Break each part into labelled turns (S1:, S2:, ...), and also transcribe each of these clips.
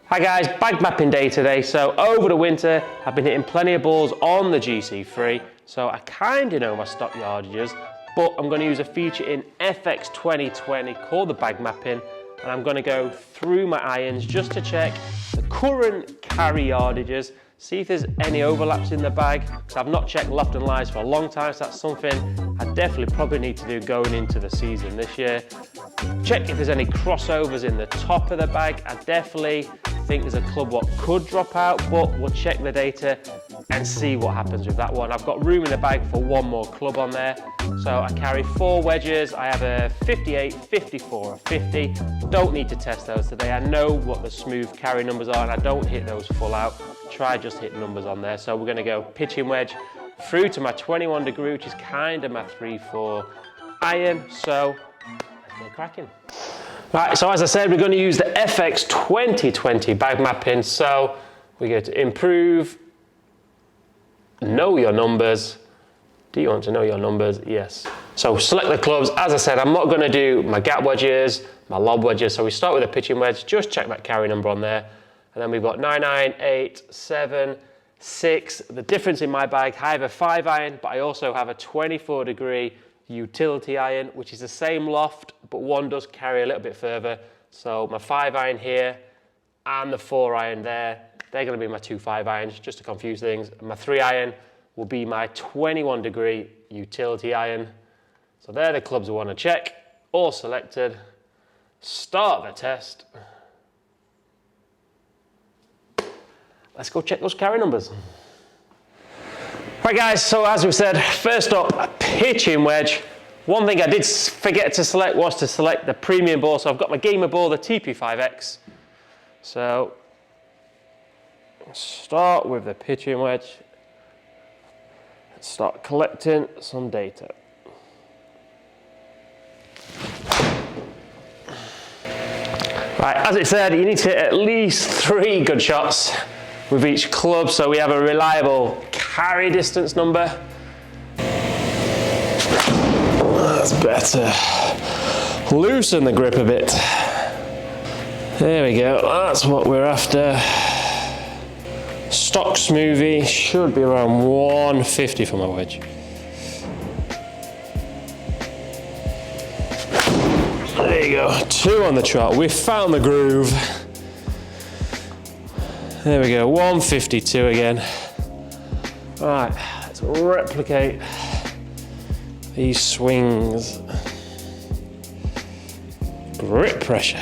S1: Hi guys, bag mapping day today. So over the winter, I've been hitting plenty of balls on the GC3, so I kind of know my stock yardages, but I'm going to use a feature in FX 2020 called the bag mapping, and I'm going to go through my irons just to check the current carry yardages, see if there's any overlaps in the bag, because I've not checked loft and lies for a long time, so that's something I definitely probably need to do going into the season this year. Check if there's any crossovers in the top of the bag. I definitely think there's a club what could drop out, but we'll check the data and see what happens with that one. I've got room in the bag for one more club on there. So I carry 4 wedges. I have a 58, 54, a 50. Don't need to test those today. I know what the smooth carry numbers are and I don't hit those full out. Try just hit numbers on there. So we're gonna go pitching wedge through to my 21 degree, which is kind of my 3-4 iron. So let's get cracking. Right, so as I said, we're going to use the FX 2020 bag mapping. So we go to improve, know your numbers. Do you want to know your numbers? Yes. So select the clubs. As I said, I'm not going to do my gap wedges, my lob wedges. So we start with a pitching wedge, just check that carry number on there. And then we've got 9 iron, 8, 7, 6. The difference in my bag, I have a 5 iron, but I also have a 24 degree utility iron, which is the same loft, but one does carry a little bit further. So my 5 iron here and the 4 iron there, they're going to be my 2 5 irons, just to confuse things. And my 3 iron will be my 21 degree utility iron. So they're the clubs I want to check. All selected. Start the test. Let's go check those carry numbers. Right guys, so as we said, first up, a pitching wedge. One thing I did forget to select was to select the premium ball. So I've got my gamer ball, the TP5X. So start with the pitching wedge. Let's start collecting some data. Right, as it said, you need to hit at least 3 good shots with each club, so we have a reliable carry distance number. That's better. Loosen the grip a bit. There we go, that's what we're after. Stock smoothie should be around 150 for my wedge. There you go, 2 on the trot. We found the groove. There we go, 152 again. All right, let's replicate these swings. Grip pressure.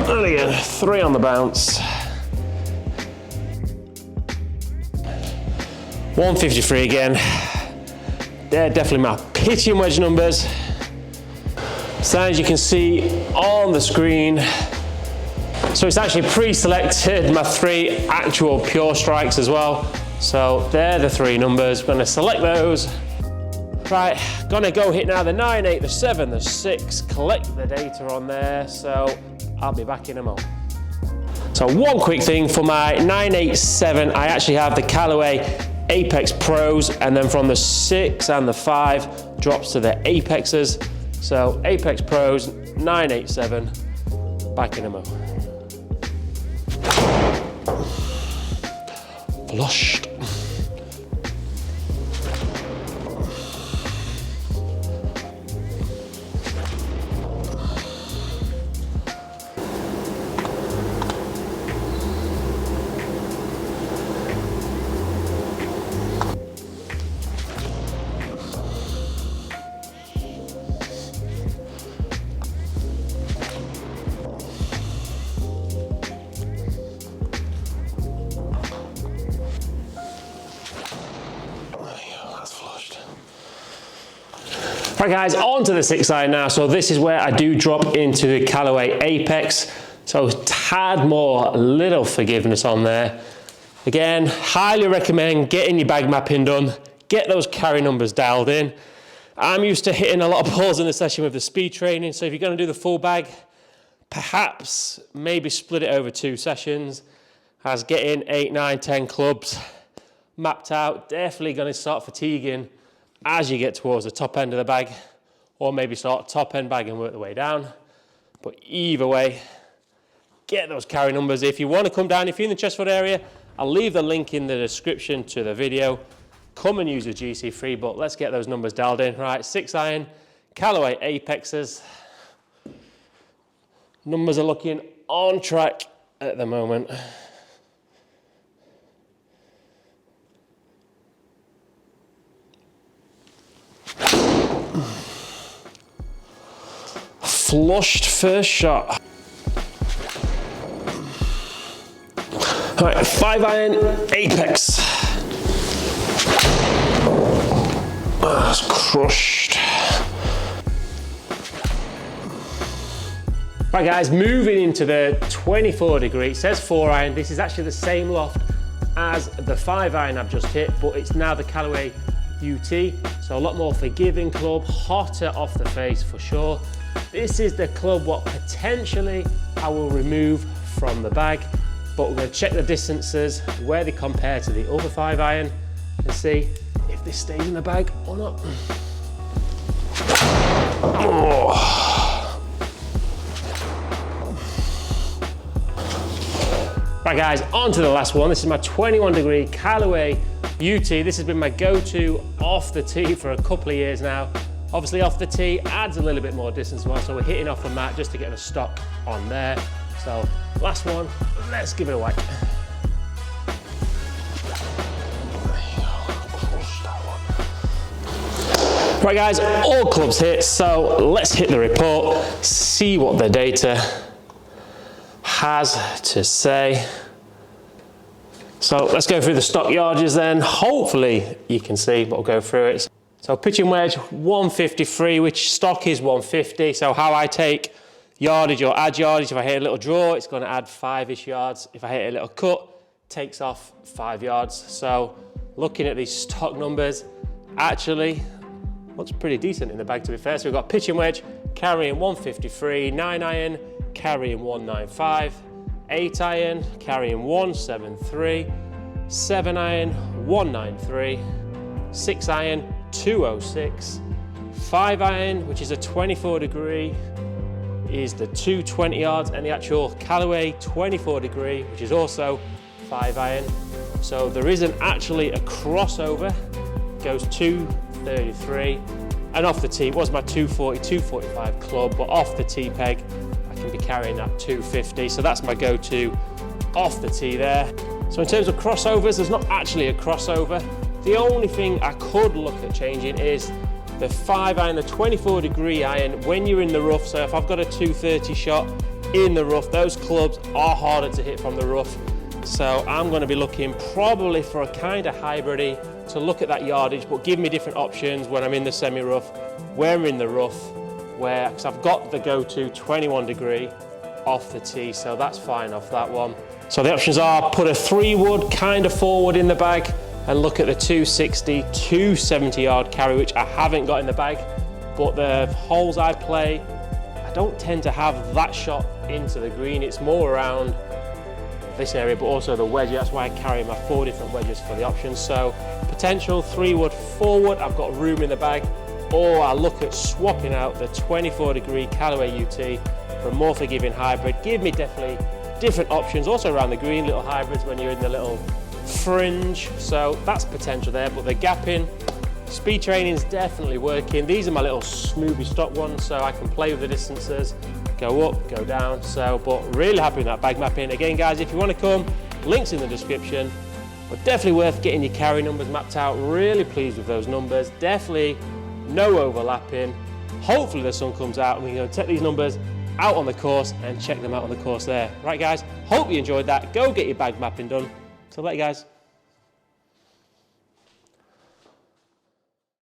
S1: There we go, 3 on the bounce. 153 again. They're definitely my pitching wedge numbers. So as you can see on the screen, so it's actually pre-selected my 3 actual pure strikes as well. So they're the 3 numbers. I'm gonna select those. Right, gonna go hit now the 9, 8, the 7, the 6, collect the data on there. So I'll be back in a moment. So one quick thing for my 9, 8, 7, I actually have the Callaway Apex Pros, and then from the 6 and the 5 drops to the Apexes. So Apex Pros, 987, back in a moment. Flushed. Right guys, on to the 6 iron now. So this is where I do drop into the Callaway Apex. So tad more, little forgiveness on there. Again, highly recommend getting your bag mapping done. Get those carry numbers dialed in. I'm used to hitting a lot of balls in the session with the speed training. So if you're going to do the full bag, perhaps maybe split it over 2 sessions. As getting 8, 9, 10 clubs mapped out, definitely going to start fatiguing as you get towards the top end of the bag, or maybe start top end bag and work the way down. But either way, get those carry numbers. If you want to come down, if you're in the Chesterfield area, I'll leave the link in the description to the video. Come and use the GC3, but let's get those numbers dialed in. Right, 6 iron, Callaway Apexes. Numbers are looking on track at the moment. Flushed first shot. All right, 5 iron Apex. Oh, it's crushed. Right guys, moving into the 24 degree, it says 4 iron. This is actually the same loft as the 5 iron I've just hit, but it's now the Callaway UT. So a lot more forgiving club, hotter off the face for sure. This is the club what potentially I will remove from the bag, but we're going to check the distances, where they compare to the other 5 iron, and see if this stays in the bag or not. Oh. Right guys, on to the last one. This is my 21 degree Callaway UT. This has been my go-to off the tee for a couple of years now. Obviously off the tee adds a little bit more distance as well, so we're hitting off the mat just to get the stock on there. So last one, let's give it a whack. Right guys, all clubs hit, so let's hit the report, see what the data has to say. So let's go through the stock yardages then. Hopefully you can see, but we'll go through it. So pitching wedge 153, which stock is 150. So how I take yardage or add yardage, if I hit a little draw, it's going to add 5-ish yards. If I hit a little cut, takes off 5 yards. So looking at these stock numbers, actually looks pretty decent in the bag to be fair. So we've got pitching wedge carrying 153, 9 iron carrying 195, 8 iron carrying 173, 7 iron 193, 6 iron 206, 5 iron, which is a 24 degree, is the 220 yards, and the actual Callaway 24 degree, which is also 5 iron. So there isn't actually a crossover, goes 233, and off the tee, it was my 240, 245 club, but off the tee peg, I can be carrying that 250. So that's my go-to off the tee there. So in terms of crossovers, there's not actually a crossover. The only thing I could look at changing is the 5 iron, the 24 degree iron, when you're in the rough. So if I've got a 230 shot in the rough, those clubs are harder to hit from the rough. So I'm going to be looking probably for a kind of hybridy to look at that yardage, but give me different options when I'm in the semi-rough, where I'm in the rough, where, because I've got the go-to 21 degree off the tee, so that's fine off that one. So the options are put a 3-wood kind of forward in the bag and look at the 260, 270 yard carry, which I haven't got in the bag, but the holes I play, I don't tend to have that shot into the green. It's more around this area, but also the wedge. That's why I carry my 4 different wedges for the options. So potential 3-wood forward, I've got room in the bag, or I look at swapping out the 24 degree Callaway UT for a more forgiving hybrid. Give me definitely different options, also around the green, little hybrids when you're in the little fringe. So that's potential there, but the gapping, speed training is definitely working. These are my little smoothie stock ones, so I can play with the distances, go up, go down. So, but really happy with that bag mapping. Again, guys, if you want to come, links in the description, but definitely worth getting your carry numbers mapped out. Really pleased with those numbers. Definitely no overlapping. Hopefully the sun comes out and we can take these numbers out on the course and check them out on the course there. Right guys, hope you enjoyed that. Go get your bag mapping done. So later guys.